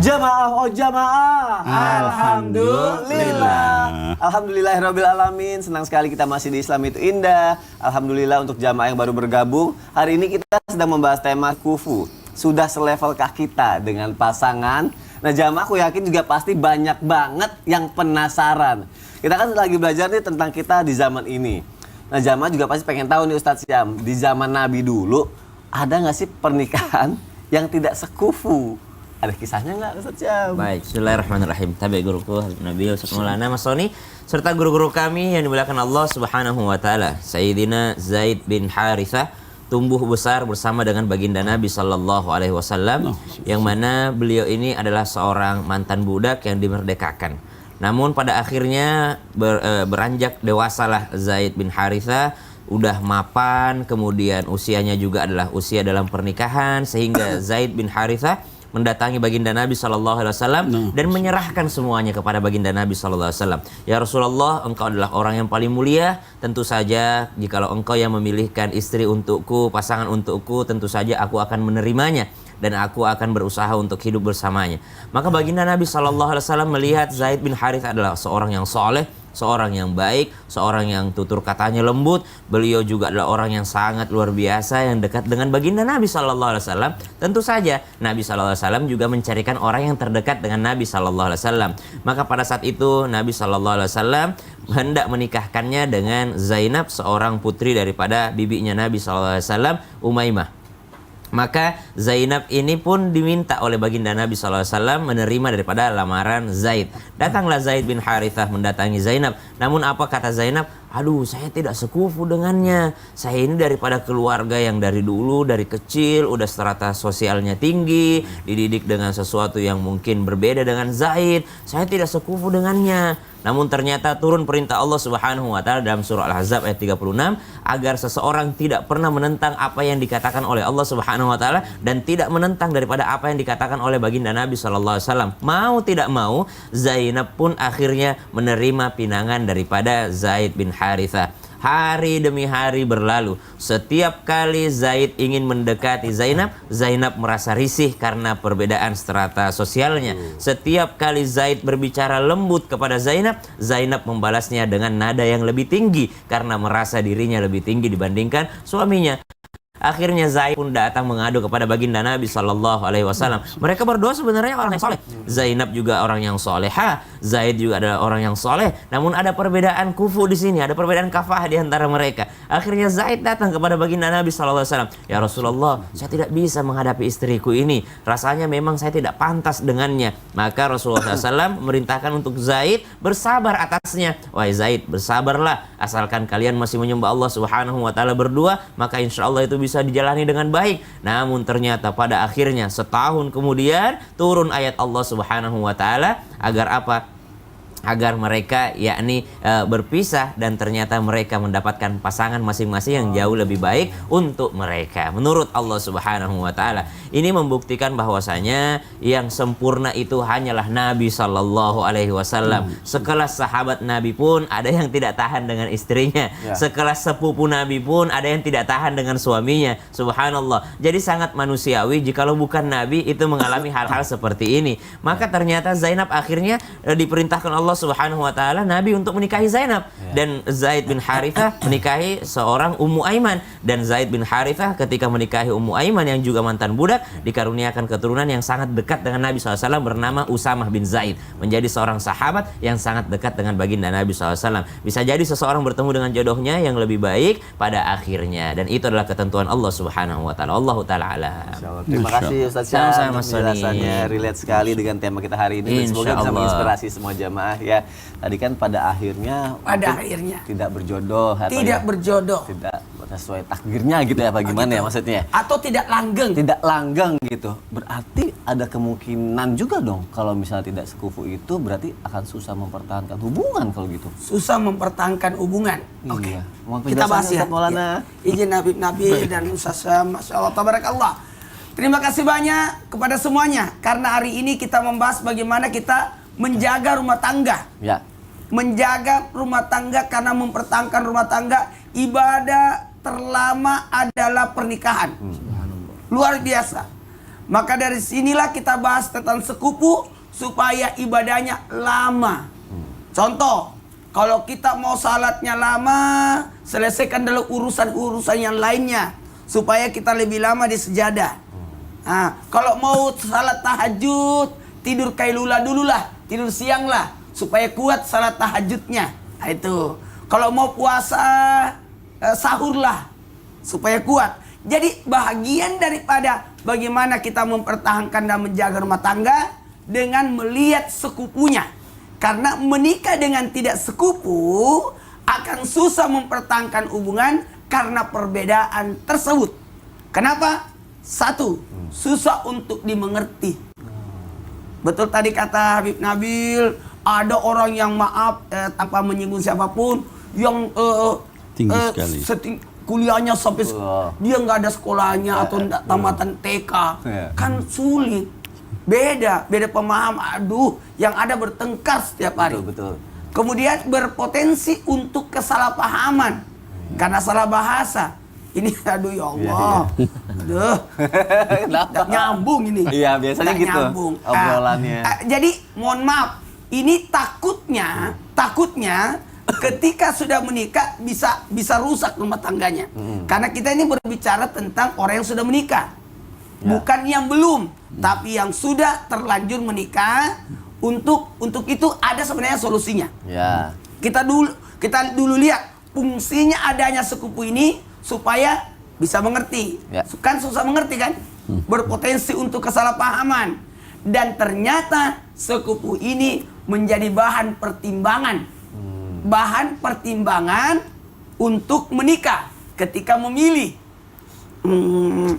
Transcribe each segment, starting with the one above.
Jamaah oh jamaah. Alhamdulillah. Alhamdulillahirabbil alamin. Senang sekali kita masih di Islam itu indah. Alhamdulillah untuk jamaah yang baru bergabung. Hari ini kita sedang membahas tema kufu. Sudah selevel kah kita dengan pasangan? Nah, jamaah aku yakin juga pasti banyak banget yang penasaran. Kita kan lagi belajar nih tentang kita di zaman ini. Nah, jamaah juga pasti pengen tahu nih Ustadz Syam, di zaman Nabi dulu ada nggak sih pernikahan yang tidak sekufu? Ada kisahnya nggak Ustadz Syam? Baik, bismillahirrahmanirrahim. Tabi guruku Nabi Ustadz Maulana Mas Soni serta guru-guru kami yang dimuliakan Allah Subhanahu wa taala. Sayyidina Zaid bin Harithah tumbuh besar bersama dengan baginda Nabi sallallahu alaihi wasallam, yang mana beliau ini adalah seorang mantan budak yang dimerdekakan. Namun pada akhirnya beranjak dewasalah Zaid bin Harithah, udah mapan, kemudian usianya juga adalah usia dalam pernikahan, sehingga Zaid bin Harithah mendatangi baginda Nabi SAW dan menyerahkan semuanya kepada baginda Nabi SAW. Ya Rasulullah, engkau adalah orang yang paling mulia. Tentu saja jikalau engkau yang memilihkan istri untukku, pasangan untukku, tentu saja aku akan menerimanya dan aku akan berusaha untuk hidup bersamanya. Maka baginda Nabi SAW melihat Zaid bin Harith adalah seorang yang soleh, seorang yang baik, seorang yang tutur katanya lembut. Beliau juga adalah orang yang sangat luar biasa, yang dekat dengan baginda Nabi SAW. Tentu saja Nabi SAW juga mencarikan orang yang terdekat dengan Nabi SAW. Maka pada saat itu Nabi SAW hendak menikahkannya dengan Zainab, seorang putri daripada bibinya Nabi SAW, Umaymah. Maka Zainab ini pun diminta oleh baginda Nabi SAW menerima daripada lamaran Zaid. Datanglah Zaid bin Harithah mendatangi Zainab. Namun apa kata Zainab? Aduh, saya tidak sekufu dengannya. Saya ini daripada keluarga yang dari dulu, dari kecil, udah strata sosialnya tinggi, dididik dengan sesuatu yang mungkin berbeda dengan Zaid. Saya tidak sekufu dengannya. Namun ternyata turun perintah Allah Subhanahu wa taala dalam surah Al-Ahzab ayat 36 agar seseorang tidak pernah menentang apa yang dikatakan oleh Allah Subhanahu wa taala dan tidak menentang daripada apa yang dikatakan oleh baginda Nabi sallallahu alaihi wasallam. Mau tidak mau, Zainab pun akhirnya menerima pinangan daripada Zaid bin Harithah. Hari demi hari berlalu. Setiap kali Zaid ingin mendekati Zainab, Zainab merasa risih karena perbedaan strata sosialnya. Setiap kali Zaid berbicara lembut kepada Zainab, Zainab membalasnya dengan nada yang lebih tinggi karena merasa dirinya lebih tinggi dibandingkan suaminya. Akhirnya Zaid pun datang mengadu kepada baginda Nabi Sallallahu Alaihi Wasallam. Mereka berdua sebenarnya orang yang soleh. Zainab juga orang yang soleha, Zaid juga adalah orang yang soleh. Namun ada perbedaan kufu di sini, ada perbedaan kafah di antara mereka. Akhirnya Zaid datang kepada baginda Nabi Sallallahu Alaihi Wasallam. Ya Rasulullah, saya tidak bisa menghadapi istriku ini. Rasanya memang saya tidak pantas dengannya. Maka Rasulullah SAW memerintahkan untuk Zaid bersabar atasnya. Wahai Zaid, bersabarlah. Asalkan kalian masih menyembah Allah Subhanahu Wa Taala berdua, maka insya Allah itu bisa dijalani dengan baik. Namun ternyata pada akhirnya setahun kemudian turun ayat Allah Subhanahu wa taala agar apa? Agar mereka yakni berpisah dan ternyata mereka mendapatkan pasangan masing-masing yang jauh lebih baik untuk mereka menurut Allah Subhanahu wa taala. Ini membuktikan bahwasanya yang sempurna itu hanyalah Nabi sallallahu alaihi wasallam. Sekelas sahabat Nabi pun ada yang tidak tahan dengan istrinya. Sekelas sepupu Nabi pun ada yang tidak tahan dengan suaminya. Subhanallah. Jadi sangat manusiawi jikalau bukan Nabi itu mengalami hal-hal seperti ini. Maka ternyata Zainab akhirnya diperintahkan Allah Subhanahu wa taala Nabi untuk menikahi Zainab, dan Zaid bin Harithah menikahi seorang Ummu Aiman, dan Zaid bin Harithah ketika menikahi Ummu Aiman yang juga mantan budak dikaruniakan keturunan yang sangat dekat dengan Nabi SAW bernama Usamah bin Zaid, menjadi seorang sahabat yang sangat dekat dengan baginda Nabi SAW. Bisa jadi seseorang bertemu dengan jodohnya yang lebih baik pada akhirnya, dan itu adalah ketentuan Allah Subhanahu wa taala. Allahu taala alam. Terima kasih Ustaz Syam, penjelasannya relate sekali dengan tema kita hari ini, dan semoga bisa menginspirasi semua jamaah. Ya, tadi kan pada akhirnya tidak berjodoh atau tidak berjodoh, tidak sesuai takdirnya gitu ya, apa gimana ya maksudnya? Atau tidak langgeng gitu. Berarti ada kemungkinan juga dong kalau misalnya tidak sekufu itu berarti akan susah mempertahankan hubungan kalau gitu. Susah mempertahankan hubungan. Oke. Kita bahas ya. Izin Nabi dan Ustaz Syam, Masya Allah, tabarakallah. Terima kasih banyak kepada semuanya karena hari ini kita membahas bagaimana kita menjaga rumah tangga. Ya. Menjaga rumah tangga karena mempertahankan rumah tangga, ibadah terlama adalah pernikahan. Luar biasa. Maka dari sinilah kita bahas tentang sekupu supaya ibadahnya lama. Contoh, kalau kita mau salatnya lama, selesaikan dulu urusan-urusan yang lainnya supaya kita lebih lama di sejadah. Nah, kalau mau salat tahajud, tidur kailula dulu lah, tidur siang lah supaya kuat salat tahajudnya. Nah, itu. Kalau mau puasa, sahurlah supaya kuat. Jadi bahagian daripada bagaimana kita mempertahankan dan menjaga rumah tangga dengan melihat sekupunya. Karena menikah dengan tidak sekupu akan susah mempertahankan hubungan karena perbedaan tersebut. Kenapa? Satu, susah untuk dimengerti. Betul tadi kata Habib Nabil, ada orang yang maaf tanpa menyinggung siapapun yang tinggi sekali. Kuliahnya sampai dia nggak ada sekolahnya atau tamatan TK, kan sulit. Beda pemahaman. Aduh, yang ada bertengkar setiap hari. Betul. Kemudian berpotensi untuk kesalahpahaman karena salah bahasa. Ini aduh ya Allah. Aduh. Nggak nyambung ini. Iya, biasanya Nggak gitu nyambung. obrolannya. Jadi mohon maaf, ini takutnya ketika sudah menikah bisa rusak rumah tangganya. Karena kita ini berbicara tentang orang yang sudah menikah. Bukan yang belum, tapi yang sudah terlanjur menikah. Untuk itu ada sebenarnya solusinya. Ya. Kita dulu lihat fungsinya adanya sekupu ini supaya bisa mengerti. Ya. Kan susah mengerti kan? Berpotensi untuk kesalahpahaman. Dan ternyata sekupu ini menjadi bahan pertimbangan. Bahan pertimbangan untuk menikah ketika memilih.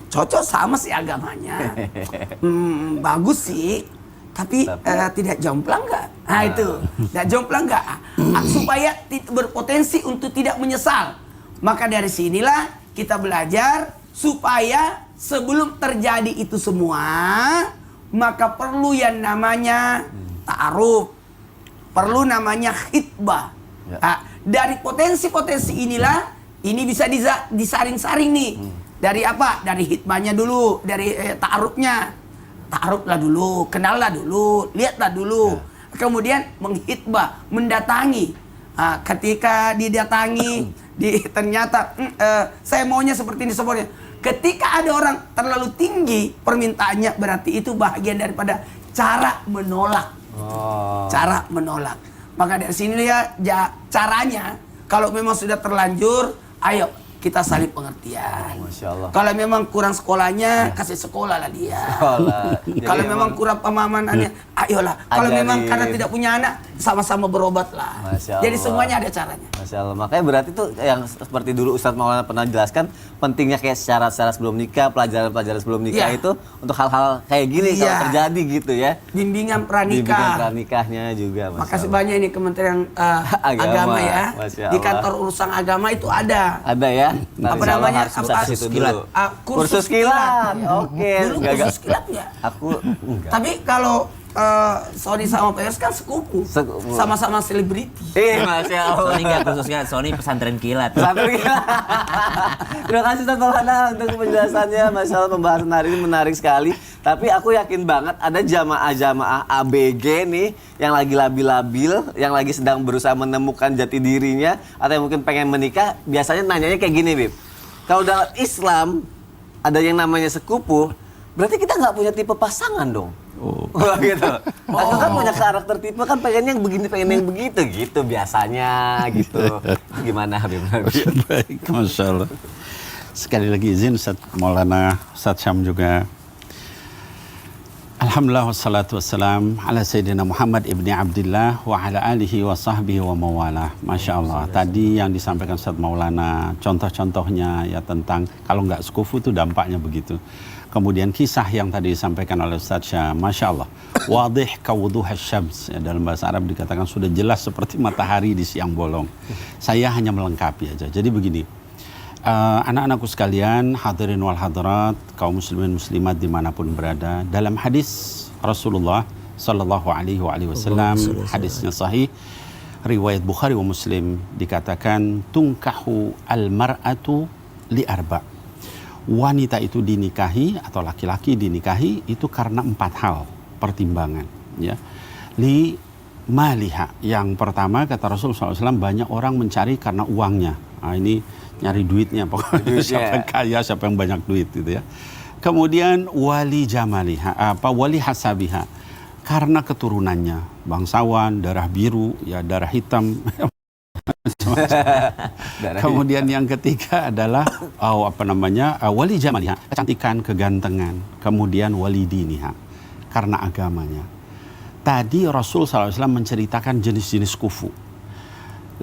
Cocok sama sih agamanya. Bagus sih. Tapi tidak jomplang nggak? Nah itu, tidak jomplang nggak? Supaya berpotensi untuk tidak menyesal. Maka dari sinilah kita belajar supaya sebelum terjadi itu semua, maka perlu yang namanya ta'aruf, perlu namanya khitbah. Nah, dari potensi-potensi inilah, ini bisa disaring-saring nih. Dari apa? Dari khitbahnya dulu, dari ta'arufnya. Ta'aruflah dulu, kenallah dulu, lihatlah dulu. Kemudian menghitbah, mendatangi. Ketika didatangi, ternyata saya maunya seperti ini semuanya. Ketika ada orang terlalu tinggi permintaannya, berarti itu bagian daripada cara menolak. Cara menolak. Maka dari sini ya caranya, kalau memang sudah terlanjur, ayo kita saling pengertian. Masya Allah. Kalau memang kurang sekolahnya, kasih sekolah lah dia. Kalau memang kurang pemahamanannya, ayolah. Kalau memang karena tidak punya anak, sama-sama berobat lah. Jadi semuanya ada caranya. Masya Allah. Makanya berarti tuh yang seperti dulu Ustadz Maulana pernah jelaskan, pentingnya kayak syarat-syarat sebelum nikah, pelajaran-pelajaran sebelum nikah itu untuk hal-hal kayak gini kalau terjadi gitu ya. Bimbingan pranikah. Bimbingan pranikahnya juga. Makasih banyak ini Kementerian Agama ya. Di kantor urusan agama itu ada. Ada ya. Apa namanya? Kursus kilat. Kursus kilat. Oke. Dulu kursus kilat ya? Aku enggak. Tapi kalau Sony sama Pers kan sekupu. Sama-sama selebriti. Masya Allah. Sony nggak kursus kilat, Sony pesantren kilat. Terima kasih Ustadz Maulana untuk penjelasannya. Masya Allah, pembahasan hari ini menarik sekali. Tapi aku yakin banget ada jamaah-jamaah ABG nih yang lagi labil-labil, yang lagi sedang berusaha menemukan jati dirinya, atau yang mungkin pengen menikah. Biasanya nanyanya kayak gini, Bib. Kalau dalam Islam ada yang namanya sekupu, berarti kita nggak punya tipe pasangan dong. Gitu. Aku kan punya karakter tipe, kan pengen yang begini, pengen yang begitu gitu biasanya gitu. Gimana Habib? Baik, Masya Allah. Sekali lagi izin Ustaz Maulana, Ustaz Syam juga. Alhamdulillah wassalatu wassalam ala Sayyidina Muhammad ibni Abdillah wa ala alihi wa sahbihi wa mawalah. Masya Allah. Tadi yang disampaikan Ustaz Maulana, contoh-contohnya ya tentang kalau nggak sekufu itu dampaknya begitu. Kemudian kisah yang tadi disampaikan oleh Ustaz Syam, Masya Allah. Wadih kawuduhas syams. Ya, dalam bahasa Arab dikatakan sudah jelas seperti matahari di siang bolong. Saya hanya melengkapi aja. Jadi begini, anak-anakku sekalian, hadirin wal hadirat, kaum muslimin muslimat dimanapun berada, dalam hadis Rasulullah Sallallahu Alaihi Wasallam, hadisnya sahih, riwayat Bukhari wa Muslim, dikatakan tungkahu al-mar'atu li arba' wanita itu dinikahi atau laki-laki dinikahi itu karena 4 hal pertimbangan, ya. Li maliha, yang pertama kata Rasul SAW, banyak orang mencari karena uangnya. Nah, ini nyari duitnya pokoknya. Siapa yang kaya, siapa yang banyak duit gitu ya. Kemudian wali jamaliha, wali hasabiha, karena keturunannya, bangsawan, darah biru, ya darah hitam. Kemudian yang ketiga adalah wali jamaliha, kecantikan, kegantengan. Kemudian wali diniha, karena agamanya. Tadi Rasul SAW menceritakan jenis-jenis kufu.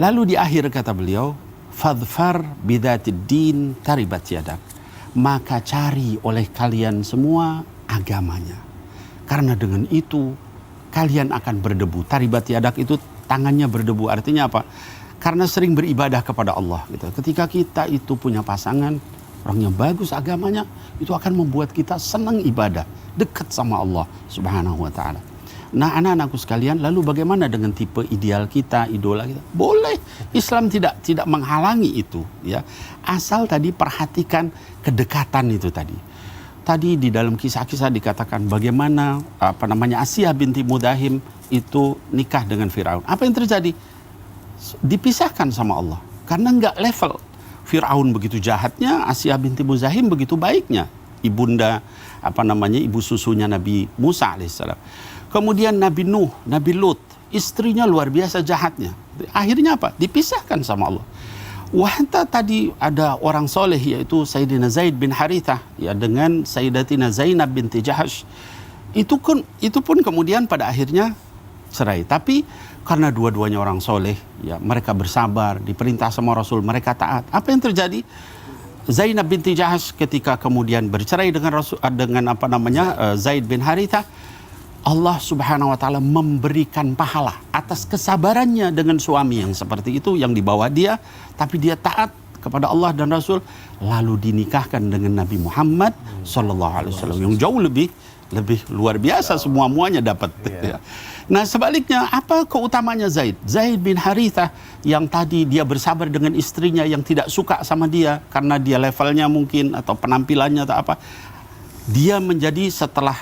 Lalu di akhir kata beliau, fadfar bidatid din taribat yadak. Maka cari oleh kalian semua agamanya. Karena dengan itu kalian akan berdebu. Taribat yadak itu tangannya berdebu. Artinya apa? Karena sering beribadah kepada Allah gitu. Ketika kita itu punya pasangan, orangnya bagus agamanya, itu akan membuat kita senang ibadah, dekat sama Allah Subhanahu wa taala. Nah, anak-anakku sekalian, lalu bagaimana dengan tipe ideal kita, idola kita? Boleh, Islam tidak menghalangi itu, ya. Asal tadi perhatikan kedekatan itu tadi. Tadi di dalam kisah-kisah dikatakan bagaimana Asiyah binti Mudahim itu nikah dengan Firaun. Apa yang terjadi? Dipisahkan sama Allah karena nggak level. Firaun begitu jahatnya, Asiyah binti Mudahim begitu baiknya. Ibu susunya Nabi Musa alaihissalam. Kemudian Nabi Nuh, Nabi Lut, istrinya luar biasa jahatnya. Akhirnya apa? Dipisahkan sama Allah. Wahanta tadi ada orang soleh yaitu Sayyidina Zaid bin Harithah ya dengan Sayyidatina Zainab binti Jahash. Itu pun kemudian pada akhirnya cerai. Tapi karena dua-duanya orang soleh, ya mereka bersabar, diperintah sama Rasul, mereka taat. Apa yang terjadi? Zainab binti Jahash ketika kemudian bercerai dengan Zaid bin Harithah, Allah Subhanahu wa taala memberikan pahala atas kesabarannya dengan suami yang seperti itu yang dibawa dia, tapi dia taat kepada Allah dan Rasul, lalu dinikahkan dengan Nabi Muhammad sallallahu alaihi wasallam yang jauh lebih luar biasa, semuanya dapat. Ya. Nah, sebaliknya apa keutamanya Zaid bin Harithah yang tadi dia bersabar dengan istrinya yang tidak suka sama dia karena dia levelnya mungkin atau penampilannya atau apa. Dia menjadi setelah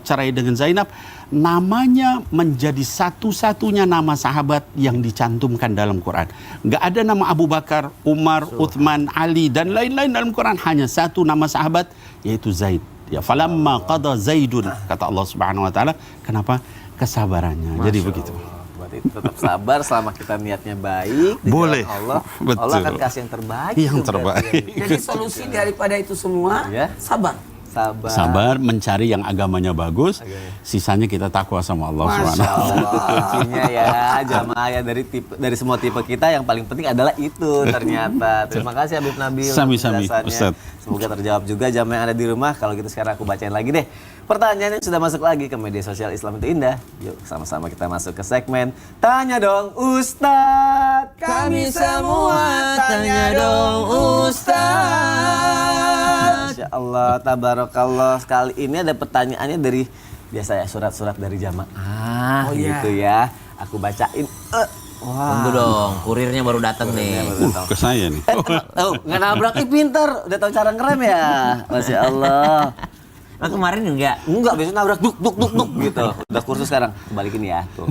cerai dengan Zainab, namanya menjadi satu-satunya nama sahabat yang dicantumkan dalam Quran. Nggak ada nama Abu Bakar, Umar, Uthman, Ali dan lain-lain dalam Quran. Hanya satu nama sahabat yaitu Zaid. Ya, falamma qada Zaidun, kata Allah Subhanahu wa taala. Kenapa? Kesabarannya. Jadi begitu. Berarti tetap sabar selama kita niatnya baik. Boleh. Allah akan kasih yang terbaik. Yang terbaik. Jadi solusi daripada itu semua, sabar. Sabar mencari yang agamanya bagus, sisanya kita takwa sama Allah Subhanahu. Itu kuncinya ya, jamaah ya, dari semua tipe kita yang paling penting adalah itu ternyata. Terima kasih Habib Nabil. Sami-sami, Ustaz. Semoga terjawab juga jamaah yang ada di rumah. Kalau gitu sekarang aku bacain lagi deh. Pertanyaannya sudah masuk lagi ke media sosial Islam itu Indah. Yuk sama-sama kita masuk ke segmen Tanya Dong Ustadz. Kami semua tanya dong Ustadz. Masya Allah, tabarakallah. Kali ini ada pertanyaannya dari biasa ya, surat-surat dari jamaah gitu ya. Aku bacain. Tunggu dong, kurirnya baru datang nih. Ke saya nih. Nggak nabraknya pinter, udah tahu cara ngerem ya. Masya Allah. Nah, kemarin enggak? Enggak, biasanya nabrak duk gitu. Udah kursus sekarang, kembalikin ya tuh.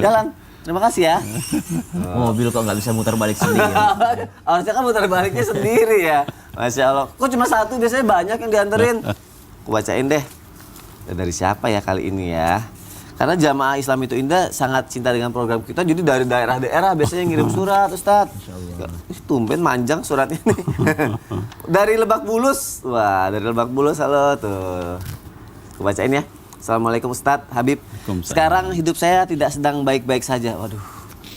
Jalan. Terima kasih ya. Mobil kok nggak bisa muter balik sendiri? Harusnya kan muter baliknya sendiri ya. Masya Allah. Kok cuma satu, biasanya banyak yang dianterin. Aku bacain deh. Dari siapa ya kali ini ya? Karena jamaah Islam itu Indah sangat cinta dengan program kita. Jadi dari daerah-daerah biasanya ngirim surat, Ustadz. Tumben manjang suratnya nih. Dari Lebak Bulus. Wah, dari Lebak Bulus, halo tuh. Aku bacain ya. Assalamualaikum Ustadz, Habib. Sekarang hidup saya tidak sedang baik-baik saja. Waduh.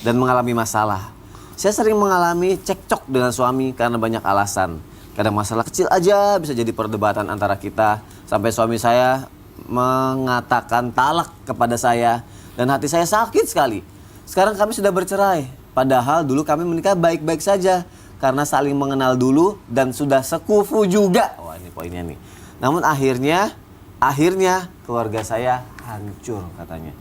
Dan mengalami masalah. Saya sering mengalami cekcok dengan suami karena banyak alasan. Kadang masalah kecil aja bisa jadi perdebatan antara kita. Sampai suami saya mengatakan talak kepada saya. Dan hati saya sakit sekali. Sekarang kami sudah bercerai. Padahal dulu kami menikah baik-baik saja. Karena saling mengenal dulu dan sudah sekufu juga. Wah, ini poinnya nih. Namun akhirnya keluarga saya hancur katanya.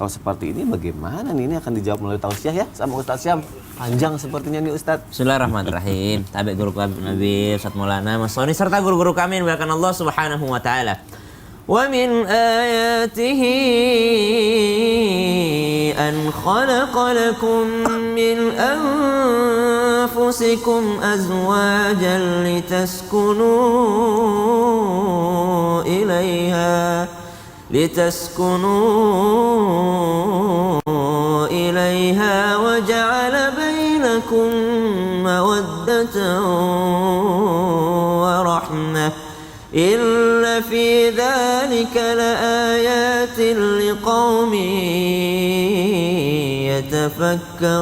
Kalau seperti ini bagaimana nih? Ini akan dijawab melalui tausiah ya sama Ustadz Syam. Panjang sepertinya nih Ustadz. Bismillahirrahmanirrahim. Tabi guru kami Nabi Ustadz Maulana Mas Soni serta guru-guru kami yang dimuliakan Allah Subhanahu wa taala. Wa min ayatihi an khalaqa lakum min anfusikum azwajan litaskunu ilaiha وجعل بينكم مودة ورحمة إن في ذلك لآيات لقوم يتفكرون.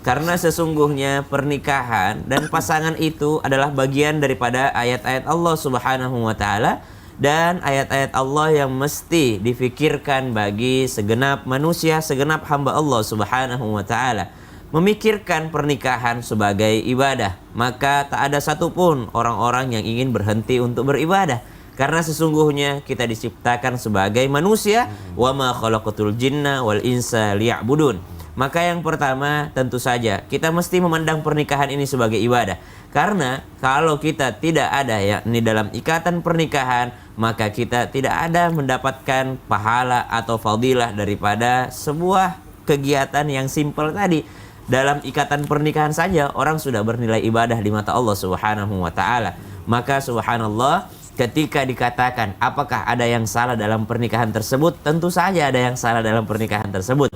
Karena sesungguhnya pernikahan dan pasangan itu adalah bagian daripada ayat-ayat Allah Subhanahu wa taala dan ayat-ayat Allah yang mesti difikirkan bagi segenap manusia, segenap hamba Allah Subhanahu wa taala. Memikirkan pernikahan sebagai ibadah, maka tak ada satupun orang-orang yang ingin berhenti untuk beribadah. Karena sesungguhnya kita diciptakan sebagai manusia, wa ma khalaqatul jinna wal insa liya'budun. Maka yang pertama tentu saja kita mesti memandang pernikahan ini sebagai ibadah. Karena kalau kita tidak ada yakni dalam ikatan pernikahan, maka kita tidak ada mendapatkan pahala atau fadilah daripada sebuah kegiatan yang simpel tadi. Dalam ikatan pernikahan saja orang sudah bernilai ibadah di mata Allah Subhanahu wa taala. Maka subhanallah, ketika dikatakan apakah ada yang salah dalam pernikahan tersebut, tentu saja ada yang salah dalam pernikahan tersebut.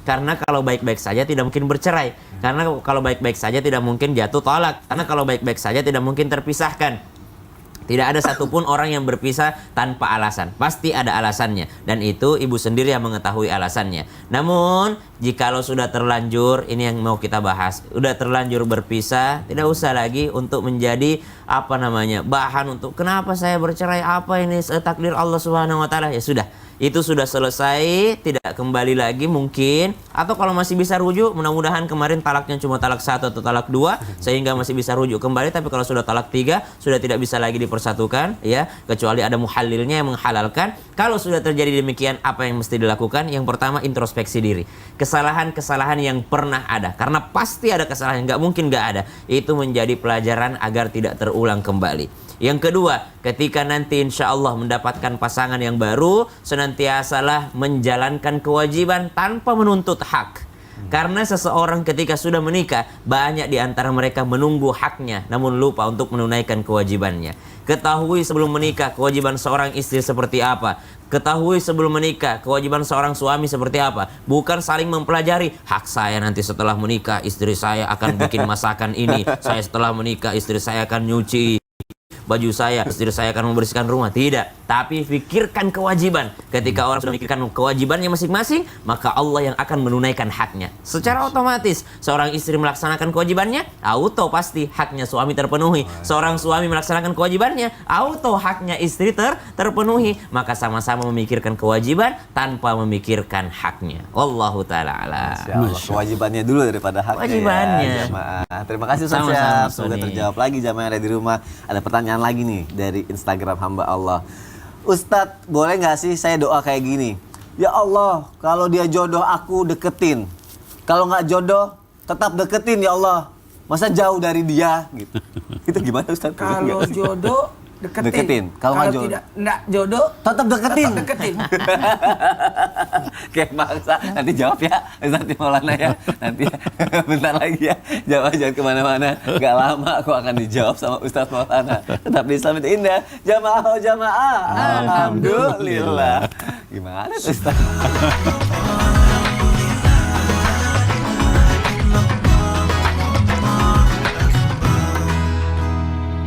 Karena kalau baik-baik saja tidak mungkin bercerai. Karena kalau baik-baik saja tidak mungkin jatuh talak. Karena kalau baik-baik saja tidak mungkin terpisahkan. Tidak ada satupun orang yang berpisah tanpa alasan. Pasti ada alasannya. Dan itu ibu sendiri yang mengetahui alasannya. Namun, jikalau sudah terlanjur, ini yang mau kita bahas. Sudah terlanjur berpisah, tidak usah lagi untuk menjadi bahan untuk kenapa saya bercerai, apa ini takdir Allah Subhanahu wa taala. Ya sudah. Itu sudah selesai, tidak kembali lagi mungkin. Atau kalau masih bisa rujuk, mudah-mudahan kemarin talaknya cuma talak 1 atau talak 2, sehingga masih bisa rujuk kembali. Tapi kalau sudah talak 3, sudah tidak bisa lagi dipersatukan, ya, kecuali ada muhalilnya yang menghalalkan. Kalau sudah terjadi demikian, apa yang mesti dilakukan? Yang pertama, introspeksi diri. Kesalahan-kesalahan yang pernah ada, karena pasti ada kesalahan, nggak mungkin nggak ada. Itu menjadi pelajaran agar tidak terulang kembali. Yang kedua, ketika nanti insya Allah mendapatkan pasangan yang baru, senantiasalah menjalankan kewajiban tanpa menuntut hak. Karena seseorang ketika sudah menikah, banyak di antara mereka menunggu haknya, namun lupa untuk menunaikan kewajibannya. Ketahui sebelum menikah kewajiban seorang istri seperti apa. Ketahui sebelum menikah kewajiban seorang suami seperti apa. Bukan saling mempelajari, hak saya nanti setelah menikah, istri saya akan bikin masakan ini. Saya setelah menikah, istri saya akan nyuci baju saya, istri saya akan membersihkan rumah. Tidak, tapi pikirkan kewajiban. Ketika orang sudah memikirkan kewajibannya masing-masing, maka Allah yang akan menunaikan haknya. Secara otomatis, seorang istri melaksanakan kewajibannya, auto pasti haknya suami terpenuhi. Seorang suami melaksanakan kewajibannya, auto haknya istri terpenuhi. Maka sama-sama memikirkan kewajiban tanpa memikirkan haknya. Wallahu ta'ala a'lam. Kewajibannya dulu daripada haknya. Kewajibannya. Ya, jamaah. Terima kasih Ustaz Sama-sama, Syam. Mas Semoga Soni. terjawab lagi jamaah yang ada di rumah. Ada pertanyaan lagi nih dari Instagram hamba Allah. Ustadz, boleh nggak sih saya doa kayak gini? Ya Allah, kalau dia jodoh aku deketin. Kalau nggak jodoh, tetap deketin ya Allah. Masa jauh dari dia gitu. Itu gimana Ustadz? Kalau jodoh deketin. Deketin. Kalau nggak jodoh, tidak enggak jodoh tetap deketin. tetap deketin. Kayak bangsa. Nanti jawab ya Ustadz Maulana ya. Nanti bentar lagi ya. Jawab jangan kemana-mana. Gak lama aku akan dijawab sama Ustadz Maulana. Tetap di Islam itu indah. Jamaah oh jamaah. Alhamdulillah. Gimana tuh Ustadz?